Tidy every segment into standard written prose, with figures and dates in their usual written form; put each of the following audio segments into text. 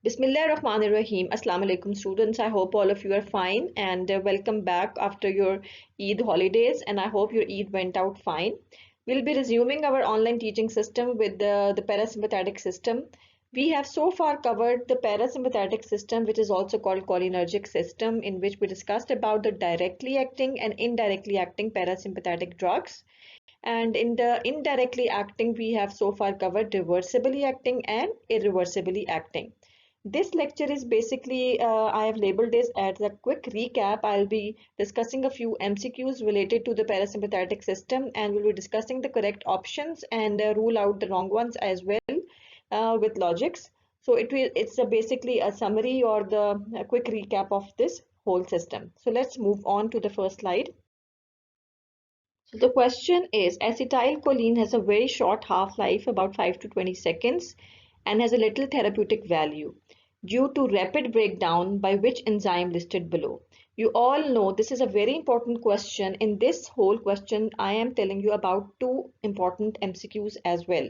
Bismillahirrahmanirrahim. Assalamu alaikum students. I hope all of you are fine and welcome back after your Eid holidays, and I hope your Eid went out fine. We'll be resuming our online teaching system with the parasympathetic system. We have so far covered the parasympathetic system, which is also called cholinergic system, in which we discussed about the directly acting and indirectly acting parasympathetic drugs. And in the indirectly acting, we have so far covered reversibly acting and irreversibly acting. This lecture is basically, I have labeled this as a quick recap. I'll be discussing a few MCQs related to the parasympathetic system, and we'll be discussing the correct options and rule out the wrong ones as well with logics. So it's basically a summary or a quick recap of this whole system. So let's move on to the first slide. So the question is, acetylcholine has a very short half-life, about 5 to 20 seconds, and has a little therapeutic value due to rapid breakdown by which enzyme listed below. You all know this is a very important question. In this whole question, I am telling you about two important MCQs as well.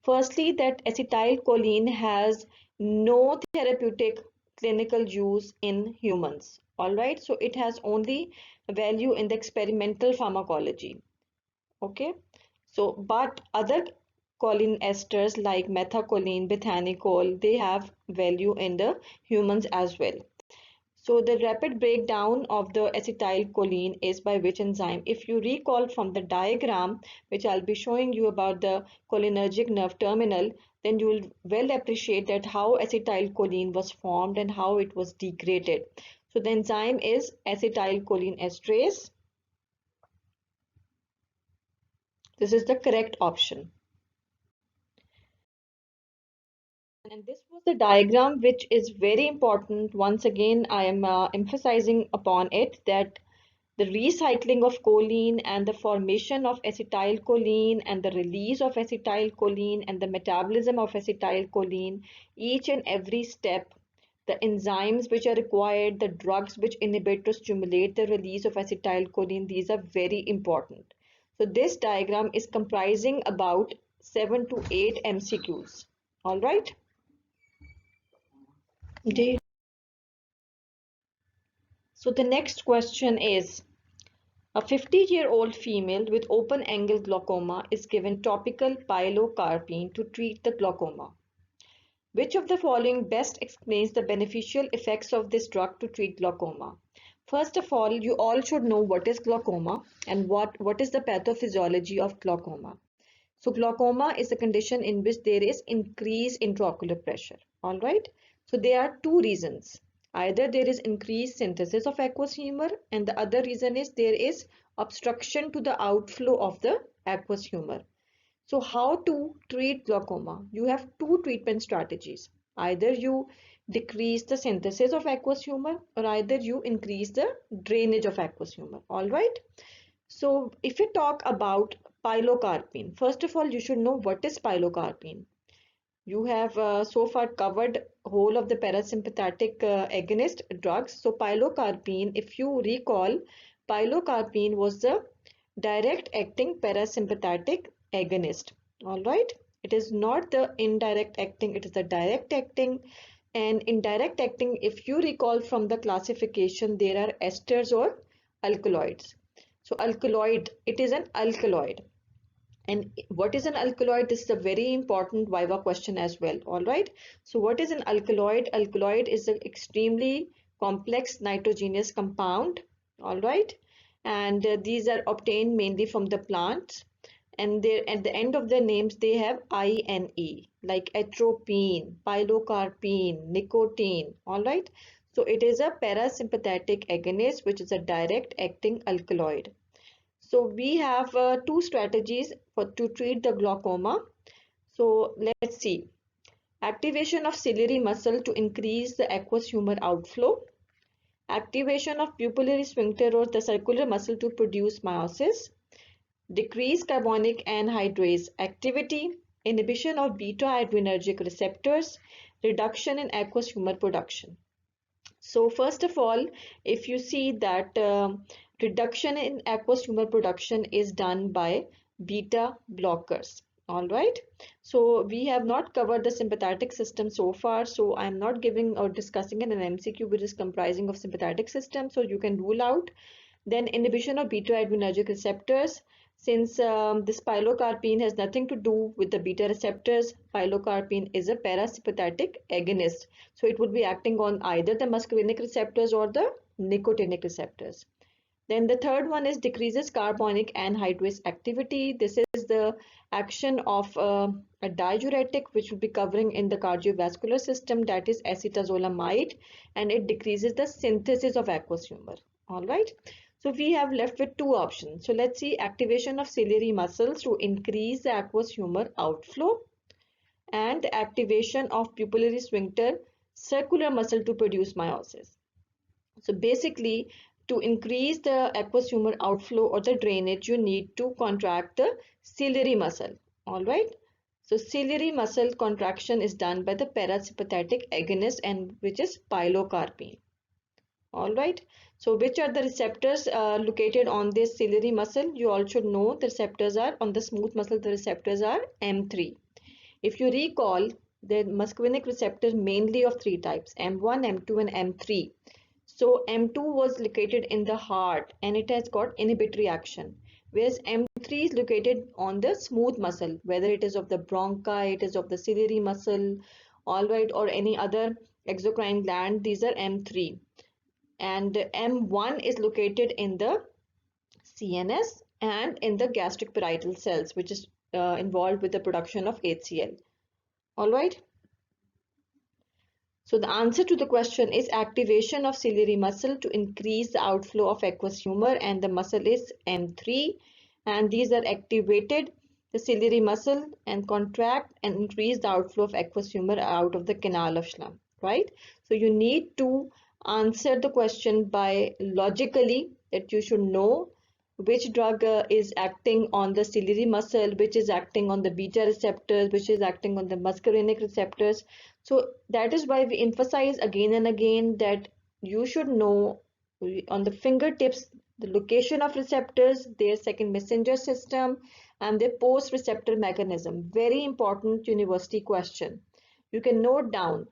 Firstly, that acetylcholine has no therapeutic clinical use in humans. All right, so it has only value in the experimental pharmacology. Okay, so but other choline esters like methacholine, bethanycol, they have value in the humans as well. So the rapid breakdown of the acetylcholine is by which enzyme? If you recall from the diagram, which I'll be showing you about the cholinergic nerve terminal, then you will well appreciate that how acetylcholine was formed and how it was degraded. So the enzyme is acetylcholine esterase. This is the correct option. And this was the diagram which is very important. Once again, I am emphasizing upon it that the recycling of choline and the formation of acetylcholine and the release of acetylcholine and the metabolism of acetylcholine, each and every step, the enzymes which are required, the drugs which inhibit or stimulate the release of acetylcholine, these are very important. So this diagram is comprising about 7 to 8 MCQs. All right. So the next question is, a 50-year-old female with open-angle glaucoma is given topical pilocarpine to treat the glaucoma. Which of the following best explains the beneficial effects of this drug to treat glaucoma? First of all, you all should know what is glaucoma and what is the pathophysiology of glaucoma. So glaucoma is a condition in which there is increased intraocular pressure. All right. So there are two reasons. Either there is increased synthesis of aqueous humor, and the other reason is there is obstruction to the outflow of the aqueous humor. So how to treat glaucoma? You have two treatment strategies. Either you decrease the synthesis of aqueous humor, or either you increase the drainage of aqueous humor. All right. So if you talk about pilocarpine, first of all, you should know what is pilocarpine. You have so far covered whole of the parasympathetic agonist drugs. So pilocarpine, if you recall, pilocarpine was the direct acting parasympathetic agonist. All right. It is not the indirect acting, it is the direct acting. And indirect acting, if you recall from the classification, there are esters or alkaloids. So alkaloid, it is an alkaloid. And what is an alkaloid? This is a very important Viva question as well. All right. So what is an alkaloid? Alkaloid is an extremely complex nitrogenous compound. All right. And these are obtained mainly from the plants. And at the end of their names, they have INE, like atropine, pilocarpine, nicotine. All right. So it is a parasympathetic agonist, which is a direct acting alkaloid. So we have two strategies to treat the glaucoma. So let's see. Activation of ciliary muscle to increase the aqueous humor outflow. Activation of pupillary sphincter or the circular muscle to produce meiosis. Decrease carbonic anhydrase activity. Inhibition of beta-adrenergic receptors. Reduction in aqueous humor production. So first of all, if you see that reduction in aqueous humor production is done by beta blockers. All right. So we have not covered the sympathetic system so far. So I'm not giving or discussing an MCQ which is comprising of sympathetic system. So you can rule out. Then inhibition of beta adrenergic receptors. Since this pilocarpine has nothing to do with the beta receptors, pilocarpine is a parasympathetic agonist. So it would be acting on either the muscarinic receptors or the nicotinic receptors. Then the third one is decreases carbonic anhydrase activity. This is the action of a diuretic which will be covering in the cardiovascular system, that is acetazolamide, and it decreases the synthesis of aqueous humor. All right. So we have left with two options. So let's see activation of ciliary muscles to increase the aqueous humor outflow and activation of pupillary sphincter circular muscle to produce meiosis. So basically, to increase the aqueous humor outflow or the drainage, you need to contract the ciliary muscle. All right. So ciliary muscle contraction is done by the parasympathetic agonist, and which is pilocarpine. All right. So which are the receptors located on this ciliary muscle? You all should know the receptors are on the smooth muscle. The receptors are M3. If you recall, the muscarinic receptors mainly of three types: M1, M2, and M3. So M2 was located in the heart and it has got inhibitory action, whereas M3 is located on the smooth muscle, whether it is of the bronchi, it is of the ciliary muscle, all right, or any other exocrine gland. These are M3, and M1 is located in the CNS and in the gastric parietal cells, which is involved with the production of HCl. All right. So the answer to the question is activation of ciliary muscle to increase the outflow of aqueous humor, and the muscle is M3, and these are activated the ciliary muscle and contract and increase the outflow of aqueous humor out of the canal of Schlemm, right? So you need to answer the question by logically, that you should know which drug is acting on the ciliary muscle, which is acting on the beta receptors, which is acting on the muscarinic receptors. So that is why we emphasize again and again that you should know on the fingertips the location of receptors, their second messenger system, and their post receptor mechanism. Very important university question. You can note down.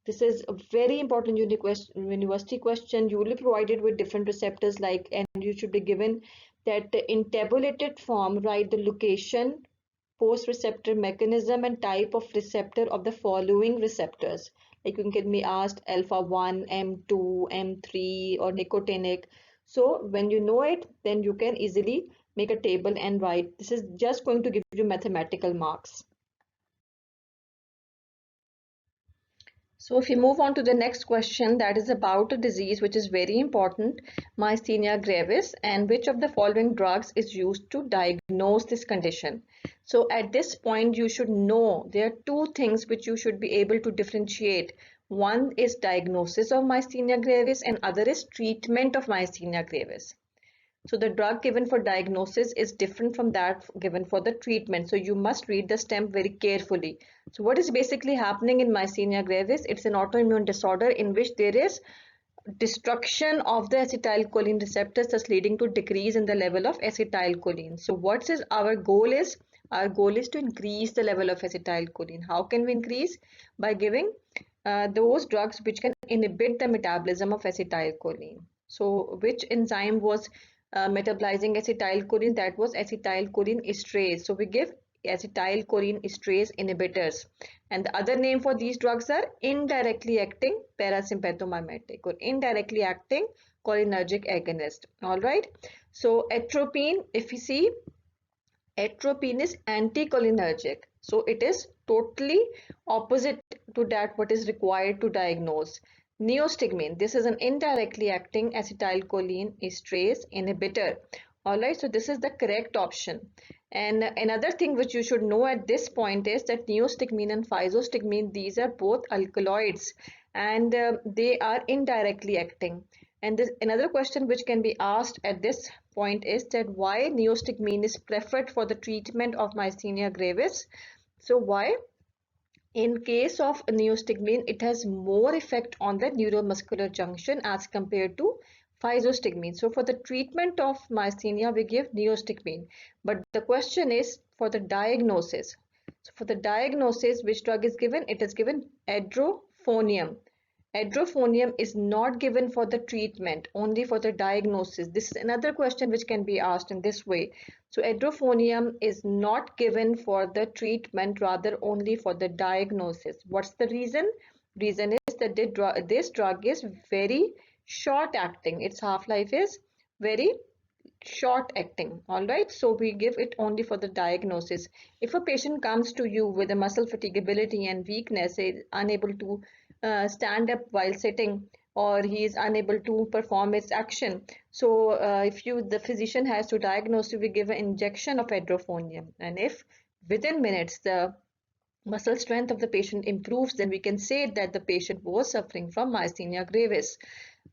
This is a very important university question. You will be provided with different receptors, like, and you should be given that in tabulated form, write the location, post receptor mechanism, and type of receptor of the following receptors. Like you can be asked alpha 1, M2, M3, or nicotinic. So when you know it, then you can easily make a table and write. This is just going to give you mathematical marks. So if we move on to the next question, that is about a disease which is very important, myasthenia gravis, and which of the following drugs is used to diagnose this condition. So at this point, you should know there are two things which you should be able to differentiate. One is diagnosis of myasthenia gravis and other is treatment of myasthenia gravis. So the drug given for diagnosis is different from that given for the treatment. So you must read the stem very carefully. So what is basically happening in myasthenia gravis? It's an autoimmune disorder in which there is destruction of the acetylcholine receptors, thus leading to decrease in the level of acetylcholine. So what is our goal is? Our goal is to increase the level of acetylcholine. How can we increase? By giving those drugs which can inhibit the metabolism of acetylcholine. So which enzyme was metabolizing acetylcholine? That was acetylcholine esterase. So we give acetylcholine esterase inhibitors, and the other name for these drugs are indirectly acting parasympathomimetic or indirectly acting cholinergic agonist. All right. So atropine, if you see, atropine is anticholinergic. So it is totally opposite to that what is required to diagnose. Neostigmine, this is an indirectly acting acetylcholine esterase inhibitor. Alright, so this is the correct option. And another thing which you should know at this point is that neostigmine and physostigmine, these are both alkaloids, and they are indirectly acting. And this, another question which can be asked at this point is that why neostigmine is preferred for the treatment of myasthenia gravis. So why? In case of neostigmine, it has more effect on the neuromuscular junction as compared to physostigmine. So for the treatment of myasthenia, we give neostigmine. But the question is for the diagnosis. So for the diagnosis, which drug is given? It is given edrophonium. Edrophonium is not given for the treatment, only for the diagnosis. This is another question which can be asked in this way. So edrophonium is not given for the treatment, rather only for the diagnosis. What's the reason? Reason is that this drug is very short acting. Its half-life is very short acting. All right, so we give it only for the diagnosis. If a patient comes to you with a muscle fatigability and weakness, is unable to stand up while sitting, or he is unable to perform its action, so if the physician has to diagnose you, we give an injection of edrophonium, and if within minutes the muscle strength of the patient improves, then we can say that the patient was suffering from myasthenia gravis,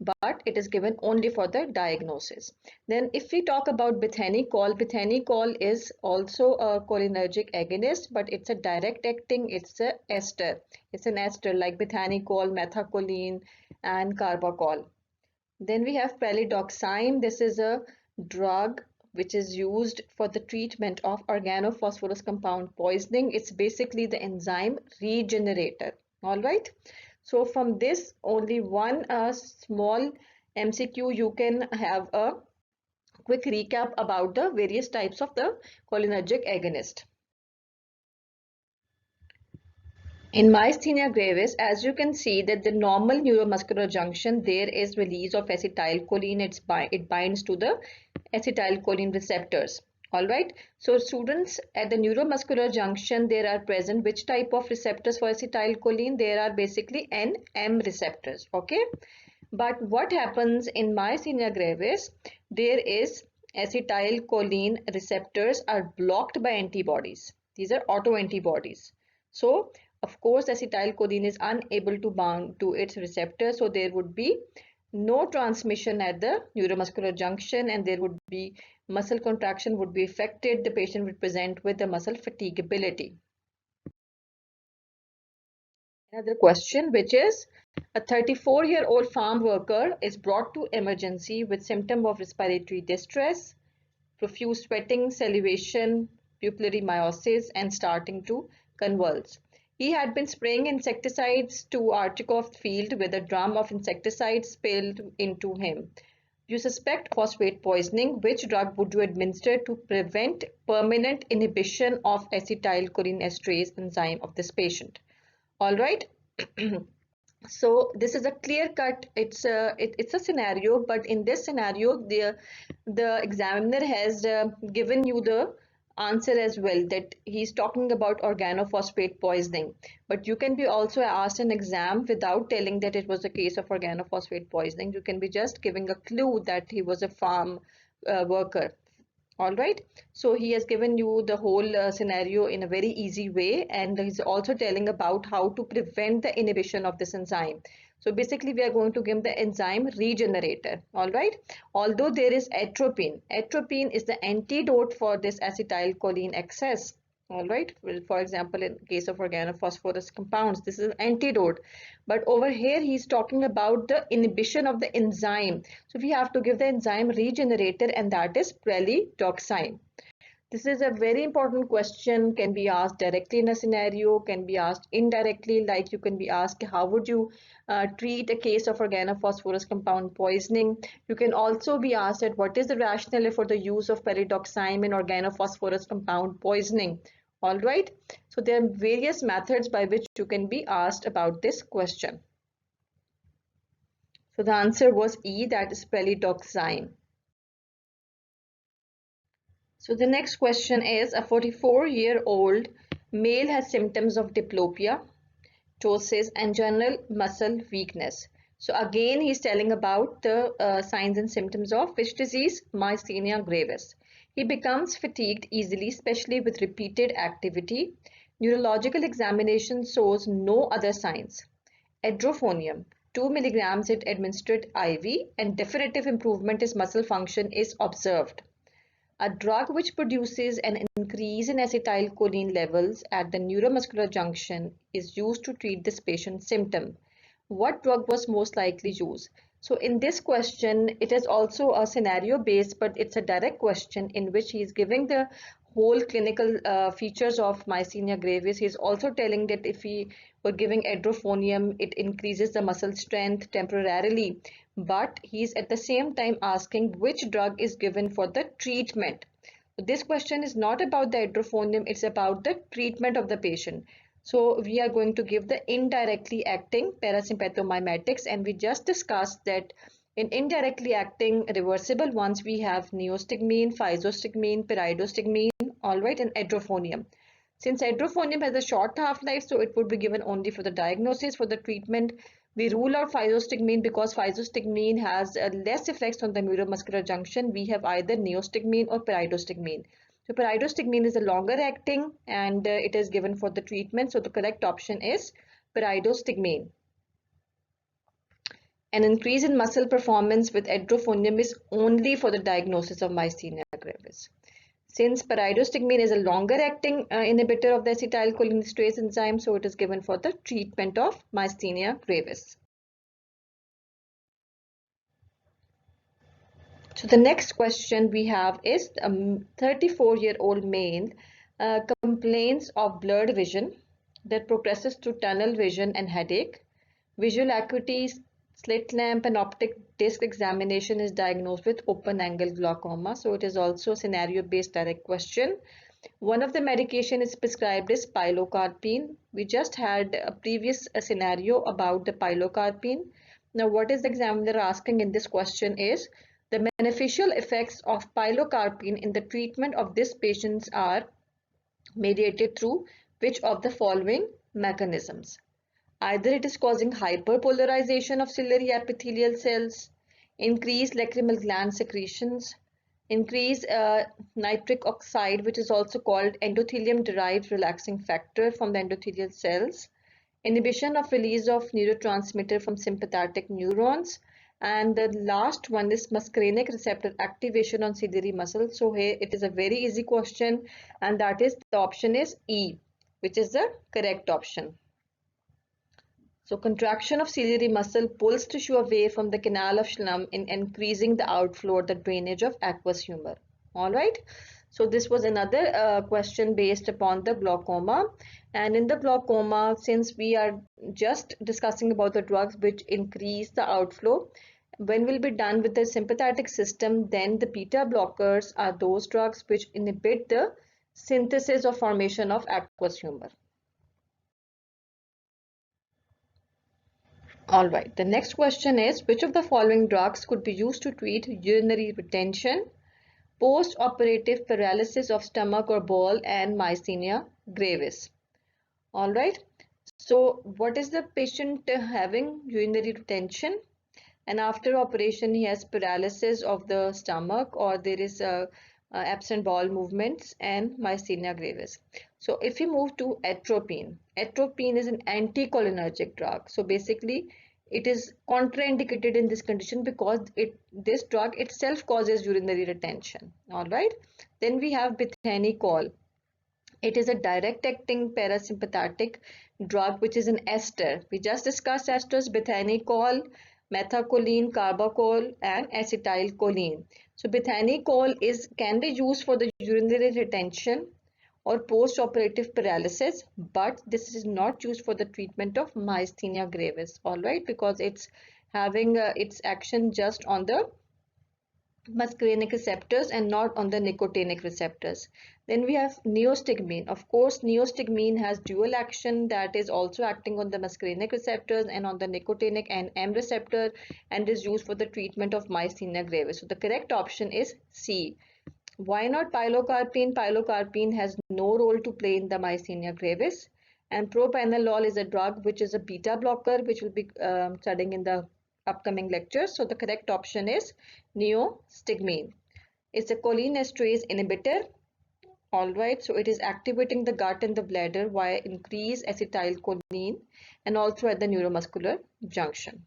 but it is given only for the diagnosis. Then if we talk about bethanycol is also a cholinergic agonist, but it's a direct acting, it's a ester. It's an ester like bethanycol, methacholine, and carbachol. Then we have palidoxime. This is a drug which is used for the treatment of organophosphorus compound poisoning. It's basically the enzyme regenerator. All right. So from this, only one small MCQ, you can have a quick recap about the various types of the cholinergic agonist. In myasthenia gravis, as you can see that the normal neuromuscular junction, there is release of acetylcholine. It binds to the acetylcholine receptors. All right. So students, at the neuromuscular junction, there are present which type of receptors for acetylcholine? There are basically N-M receptors. Okay. But what happens in myasthenia gravis? There is acetylcholine receptors are blocked by antibodies. These are autoantibodies. So of course, acetylcholine is unable to bind to its receptor, so there would be no transmission at the neuromuscular junction, and there would be muscle contraction would be affected. The patient would present with the muscle fatigability. Another question, which is a 34-year-old farm worker is brought to emergency with symptom of respiratory distress, profuse sweating, salivation, pupillary miosis, and starting to convulse. He had been spraying insecticides to Archikov field with a drum of insecticide spilled into him. You suspect phosphate poisoning. Which drug would you administer to prevent permanent inhibition of acetylcholine esterase enzyme of this patient? All right. So this is a clear cut, it's a scenario, but in this scenario the examiner has given you the answer as well, that he's talking about organophosphate poisoning. But you can be also asked an exam without telling that it was a case of organophosphate poisoning. You can be just giving a clue that he was a farm worker. All right, so he has given you the whole scenario in a very easy way, and he's also telling about how to prevent the inhibition of this enzyme. So basically we are going to give the enzyme regenerator. All right, although there is atropine. Atropine is the antidote for this acetylcholine excess. All right, well, for example, in case of organophosphorus compounds, this is an antidote. But over here, he's talking about the inhibition of the enzyme. So we have to give the enzyme regenerator, and that is pralidoxime. This is a very important question, can be asked directly in a scenario, can be asked indirectly, like you can be asked how would you treat a case of organophosphorus compound poisoning. You can also be asked at what is the rationale for the use of pralidoxime in organophosphorus compound poisoning. All right, so there are various methods by which you can be asked about this question. So the answer was E, that is pralidoxime. So the next question is, a 44-year-old male has symptoms of diplopia, ptosis, and general muscle weakness. So again, he's telling about the signs and symptoms of which disease? Myasthenia gravis. He becomes fatigued easily, especially with repeated activity. Neurological examination shows no other signs. Edrophonium, 2 milligrams it administered IV, and definitive improvement in muscle function is observed. A drug which produces an increase in acetylcholine levels at the neuromuscular junction is used to treat this patient's symptom. What drug was most likely used? So in this question, it is also a scenario based, but it's a direct question in which he is giving the whole clinical features of myasthenia gravis. He's also telling that if we were giving edrophonium, it increases the muscle strength temporarily. But he's at the same time asking which drug is given for the treatment. So this question is not about the edrophonium, it's about the treatment of the patient. So we are going to give the indirectly acting parasympathomimetics, and we just discussed that in indirectly acting reversible ones we have neostigmine, physostigmine, pyridostigmine, all right, and edrophonium. Since edrophonium has a short half-life, so it would be given only for the diagnosis. For the treatment, we rule out physostigmine because physostigmine has less effects on the neuromuscular junction. We have either neostigmine or pyridostigmine. So pyridostigmine is a longer acting and it is given for the treatment. So the correct option is pyridostigmine. An increase in muscle performance with edrophonium is only for the diagnosis of myasthenia gravis. Since pyridostigmine is a longer acting inhibitor of the acetylcholinesterase enzyme, so it is given for the treatment of myasthenia gravis. So the next question we have is a 34-year-old male complains of blurred vision that progresses to tunnel vision and headache. Visual acuity, slit lamp and optic disc examination is diagnosed with open angle glaucoma. So it is also a scenario based direct question. One of the medication is prescribed is pilocarpine. We just had a previous scenario about the pilocarpine. Now what is the examiner asking in this question is the beneficial effects of pilocarpine in the treatment of this patients are mediated through which of the following mechanisms? Either it is causing hyperpolarization of ciliary epithelial cells, increased lacrimal gland secretions, increased nitric oxide, which is also called endothelium-derived relaxing factor from the endothelial cells, inhibition of release of neurotransmitter from sympathetic neurons, and the last one is muscarinic receptor activation on ciliary muscle. So here it is a very easy question, and that is the option is E, which is the correct option. So contraction of ciliary muscle pulls tissue away from the canal of Schlem in increasing the outflow or the drainage of aqueous humor. All right. So this was another question based upon the glaucoma. And in the glaucoma, since we are just discussing about the drugs which increase the outflow, when we'll be done with the sympathetic system, then the beta blockers are those drugs which inhibit the synthesis or formation of aqueous humor. All right, the next question is which of the following drugs could be used to treat urinary retention, post-operative paralysis of stomach or bowel, and myasthenia gravis? All right, so what is the patient having urinary retention? And after operation, he has paralysis of the stomach or there is absent bowel movements and myasthenia gravis. So if we move to atropine, atropine is an anticholinergic drug. So basically it is contraindicated in this condition because this drug itself causes urinary retention. All right. Then we have bethanechol. It is a direct acting parasympathetic drug which is an ester. We just discussed esters, bethanechol, methacholine, carbachol, and acetylcholine. So bethanechol can be used for the urinary retention or post-operative paralysis, but this is not used for the treatment of myasthenia gravis, all right, because it's having its action just on the muscarinic receptors and not on the nicotinic receptors. Then we have neostigmine. Of course, neostigmine has dual action, that is also acting on the muscarinic receptors and on the nicotinic and M receptor, and is used for the treatment of myasthenia gravis. So the correct option is C. Why not pilocarpine? Pilocarpine has no role to play in the myasthenia gravis. And propranolol is a drug which is a beta blocker, which will be studying in the upcoming lectures. So the correct option is neostigmine. It's a cholinesterase inhibitor. All right, so it is activating the gut and the bladder via increased acetylcholine and also at the neuromuscular junction.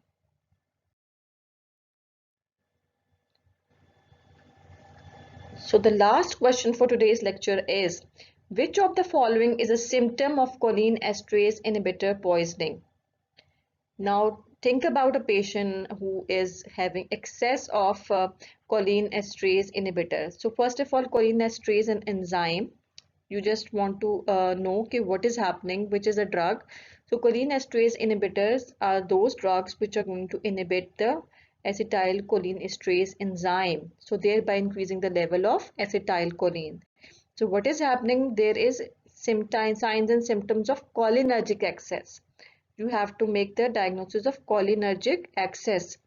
So the last question for today's lecture is, which of the following is a symptom of cholinesterase inhibitor poisoning? Now think about a patient who is having excess of choline esterase inhibitor. So first of all, choline esterase is an enzyme. You just want to know okay, what is happening, which is a drug. So choline esterase inhibitors are those drugs which are going to inhibit the acetylcholine esterase enzyme, so thereby increasing the level of acetylcholine. So what is happening? There is symptoms, signs and symptoms of cholinergic excess. You have to make the diagnosis of cholinergic excess.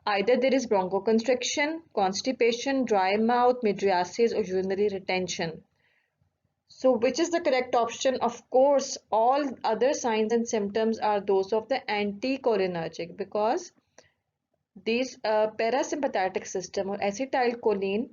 Either there is bronchoconstriction, constipation, dry mouth, mydriasis, or urinary retention. So which is the correct option? Of course, all other signs and symptoms are those of the anticholinergic, because these parasympathetic system or acetylcholine,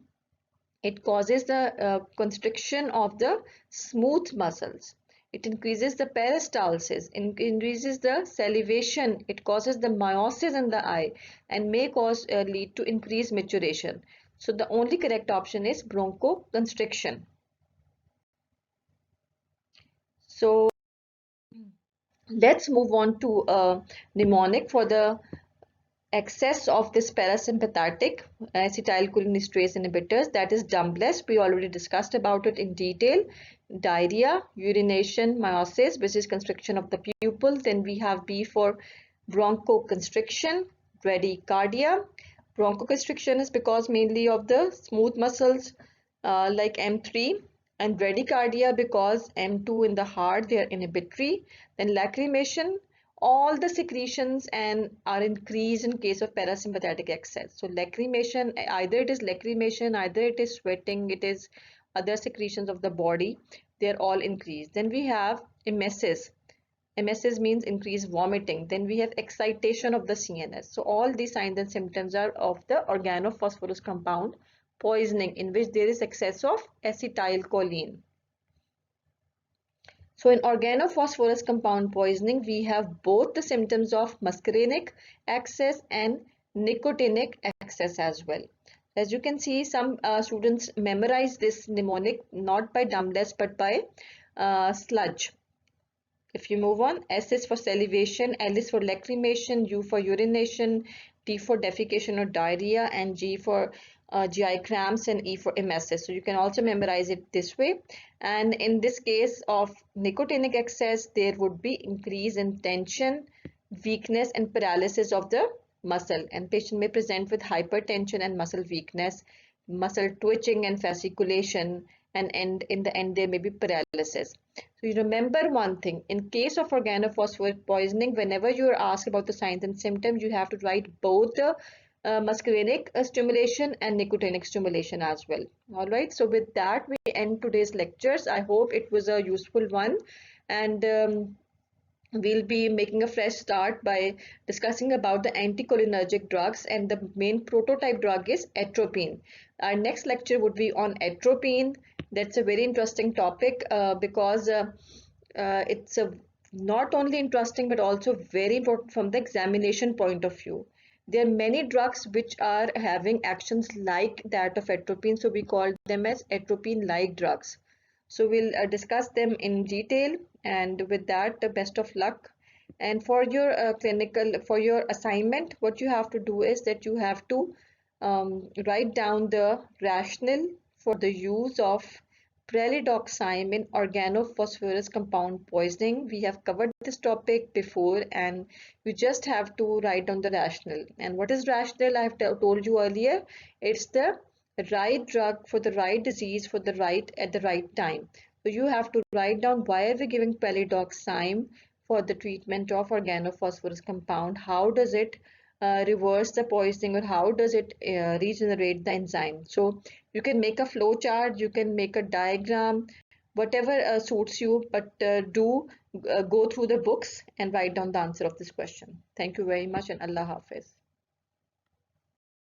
it causes the constriction of the smooth muscles. It increases the peristalsis, increases the salivation, it causes the meiosis in the eye and may cause lead to increased maturation. So the only correct option is bronchoconstriction. So let's move on to mnemonic for the excess of this parasympathetic acetylcholinesterase inhibitors, that is DUMBLEST. We already discussed about it in detail. Diarrhea, urination, meiosis, which is constriction of the pupil. Then we have B for bronchoconstriction, bradycardia. Bronchoconstriction is because mainly of the smooth muscles like M3, and bradycardia because M2 in the heart, they are inhibitory. Then lacrimation, all the secretions and are increased in case of parasympathetic excess. So lacrimation, either it is lacrimation, either it is sweating, it is other secretions of the body, they're all increased. Then we have emesis. Emesis means increased vomiting. Then we have excitation of the CNS. So all these signs and symptoms are of the organophosphorus compound poisoning, in which there is excess of acetylcholine. So in organophosphorus compound poisoning, we have both the symptoms of muscarinic excess and nicotinic excess as well. As you can see, some students memorize this mnemonic not by DUMBLEST but by sludge. If you move on, S is for salivation, L is for lacrimation, U for urination, D for defecation or diarrhea, and G for GI cramps, and E for emesis. So you can also memorize it this way. And in this case of nicotinic excess, there would be increase in tension, weakness, and paralysis of the muscle. And patient may present with hypertension and muscle weakness, muscle twitching and fasciculation, and in the end there may be paralysis. So you remember one thing, in case of organophosphorus poisoning, whenever you are asked about the signs and symptoms, you have to write both the muscarinic stimulation and nicotinic stimulation as well. All right, so with that we end today's lectures. I hope it was a useful one, and we'll be making a fresh start by discussing about the anticholinergic drugs, and the main prototype drug is atropine. Our next lecture would be on atropine. That's a very interesting topic because it's not only interesting but also very important from the examination point of view. There are many drugs which are having actions like that of atropine, so we call them as atropine-like drugs. So we'll discuss them in detail, and with that, the best of luck. And for your for your assignment, what you have to do is that you have to write down the rationale for the use of pralidoxime in organophosphorus compound poisoning. We have covered this topic before, and you just have to write down the rationale. And what is rationale? I have told you earlier. It's the right drug for the right disease for the right at the right time. So you have to write down why are we giving pralidoxime for the treatment of organophosphorus compound. How does it reverse the poisoning, or how does it regenerate the enzyme? So you can make a flow chart, you can make a diagram, whatever suits you, but do go through the books and write down the answer of this question. Thank you very much, and Allah Hafiz.